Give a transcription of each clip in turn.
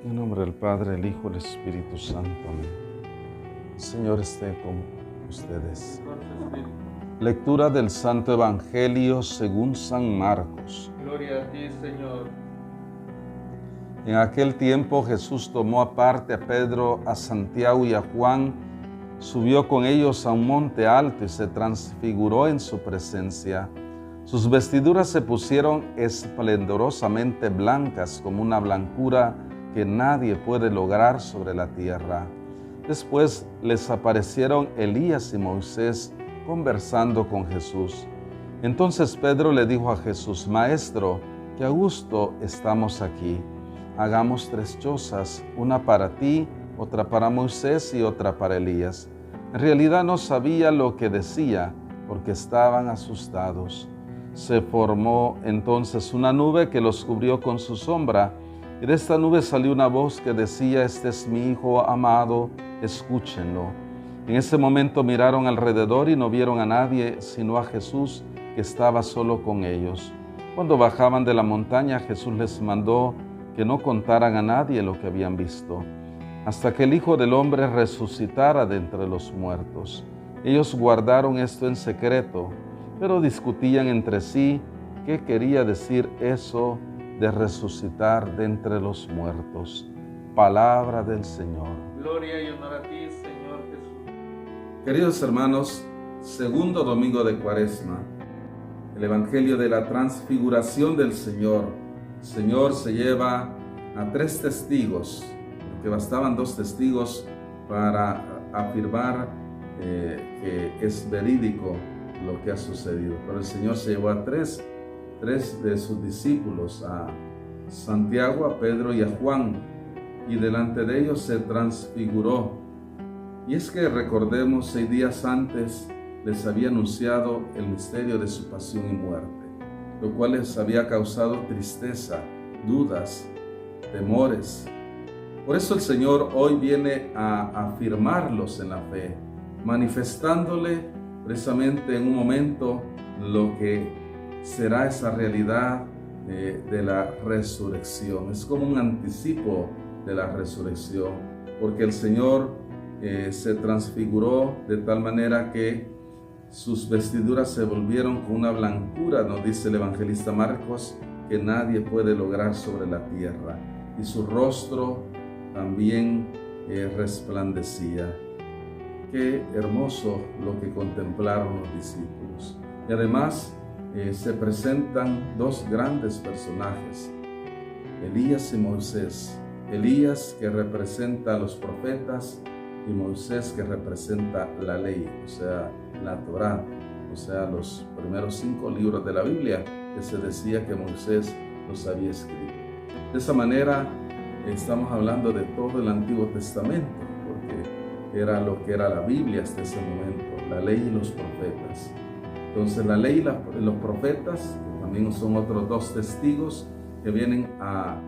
En nombre del Padre, el Hijo y el Espíritu Santo. Amén. El Señor esté con ustedes. Lectura del Santo Evangelio según San Marcos. Gloria a ti, Señor. En aquel tiempo Jesús tomó aparte a Pedro, a Santiago y a Juan, subió con ellos a un monte alto y se transfiguró en su presencia. Sus vestiduras se pusieron esplendorosamente blancas, como una blancura que nadie puede lograr sobre la tierra. Después les aparecieron Elías y Moisés conversando con Jesús. Entonces Pedro le dijo a Jesús: Maestro, qué a gusto estamos aquí. Hagamos 3 chozas, una para ti, otra para Moisés y otra para Elías. En realidad no sabía lo que decía, porque estaban asustados. Se formó entonces una nube que los cubrió con su sombra, y de esta nube salió una voz que decía: Este es mi Hijo amado, escúchenlo. En ese momento miraron alrededor y no vieron a nadie, sino a Jesús, que estaba solo con ellos. Cuando bajaban de la montaña, Jesús les mandó que no contaran a nadie lo que habían visto, hasta que el Hijo del Hombre resucitara de entre los muertos. Ellos guardaron esto en secreto, pero discutían entre sí qué quería decir eso de resucitar de entre los muertos. Palabra del Señor. Gloria y honor a ti, Señor Jesús. Queridos hermanos, segundo domingo de Cuaresma, el Evangelio de la Transfiguración del Señor. El Señor se lleva a 3 testigos, porque bastaban 2 testigos para afirmar que es verídico lo que ha sucedido. Pero el Señor se llevó a tres de sus discípulos, a Santiago, a Pedro y a Juan, y delante de ellos se transfiguró. Y es que recordemos, 6 días antes les había anunciado el misterio de su pasión y muerte, lo cual les había causado tristeza, dudas, temores. Por eso el Señor hoy viene a afirmarlos en la fe, manifestándole precisamente en un momento lo que será esa realidad de la resurrección. Es como un anticipo de la resurrección, porque el Señor se transfiguró de tal manera que sus vestiduras se volvieron con una blancura, nos dice el evangelista Marcos, que nadie puede lograr sobre la tierra, y su rostro también resplandecía. Qué hermoso lo que contemplaron los discípulos. Y además se presentan 2 grandes personajes, Elías y Moisés. Elías, que representa a los profetas, y Moisés, que representa la ley, o sea, la Torá, o sea, los primeros 5 libros de la Biblia, que se decía que Moisés los había escrito. De esa manera estamos hablando de todo el Antiguo Testamento, porque era lo que era la Biblia hasta ese momento, la ley y los profetas. Entonces la ley y los profetas, que también son otros 2 testigos, que vienen a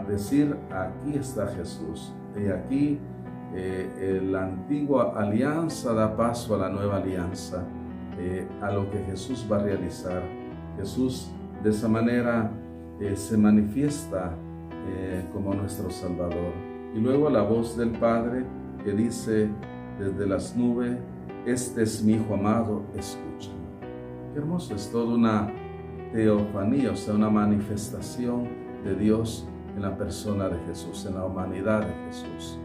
decir: aquí está Jesús, y aquí la antigua alianza da paso a la nueva alianza, a lo que Jesús va a realizar. Jesús de esa manera se manifiesta como nuestro Salvador. Y luego la voz del Padre que dice desde las nubes: Este es mi Hijo amado, escúchame. Qué hermoso, es toda una teofanía, o sea, una manifestación de Dios en la persona de Jesús, en la humanidad de Jesús.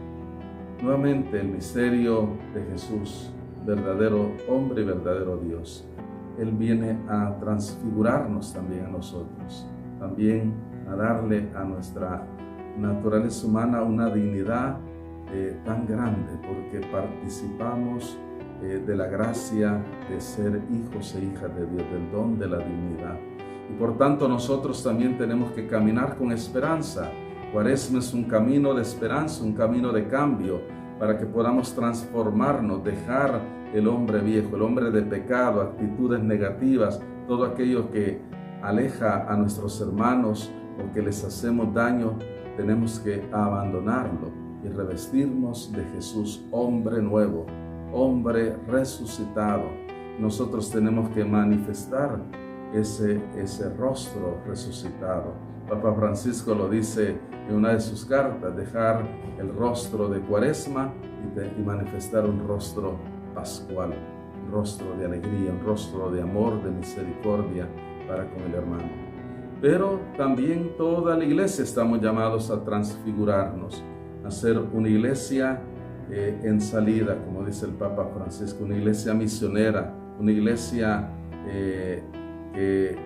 Nuevamente el misterio de Jesús, verdadero hombre y verdadero Dios. Él viene a transfigurarnos también a nosotros, también a darle a nuestra naturaleza humana una dignidad tan grande, porque participamos de la gracia de ser hijos e hijas de Dios, del don de la dignidad. Y por tanto nosotros también tenemos que caminar con esperanza. Cuaresma es un camino de esperanza, un camino de cambio, para que podamos transformarnos, dejar el hombre viejo, el hombre de pecado, actitudes negativas, todo aquello que aleja a nuestros hermanos o que les hacemos daño. Tenemos que abandonarlo y revestirnos de Jesús, hombre nuevo, hombre resucitado. Nosotros tenemos que manifestar ese rostro resucitado, Papa Francisco lo dice en una de sus cartas, dejar el rostro de Cuaresma y manifestar un rostro pascual, un rostro de alegría, un rostro de amor, de misericordia para con el hermano. Pero también toda la iglesia estamos llamados a transfigurarnos, a ser una iglesia en salida, como dice el Papa Francisco, una iglesia misionera, una iglesia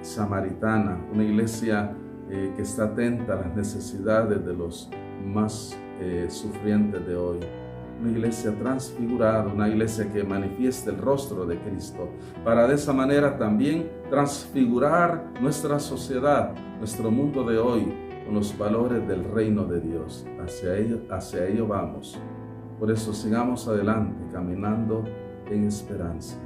samaritana, una iglesia que está atenta a las necesidades de los más sufrientes de hoy. Una iglesia transfigurada, una iglesia que manifieste el rostro de Cristo, para de esa manera también transfigurar nuestra sociedad, nuestro mundo de hoy, con los valores del reino de Dios. Hacia ello vamos. Por eso sigamos adelante, caminando en esperanza.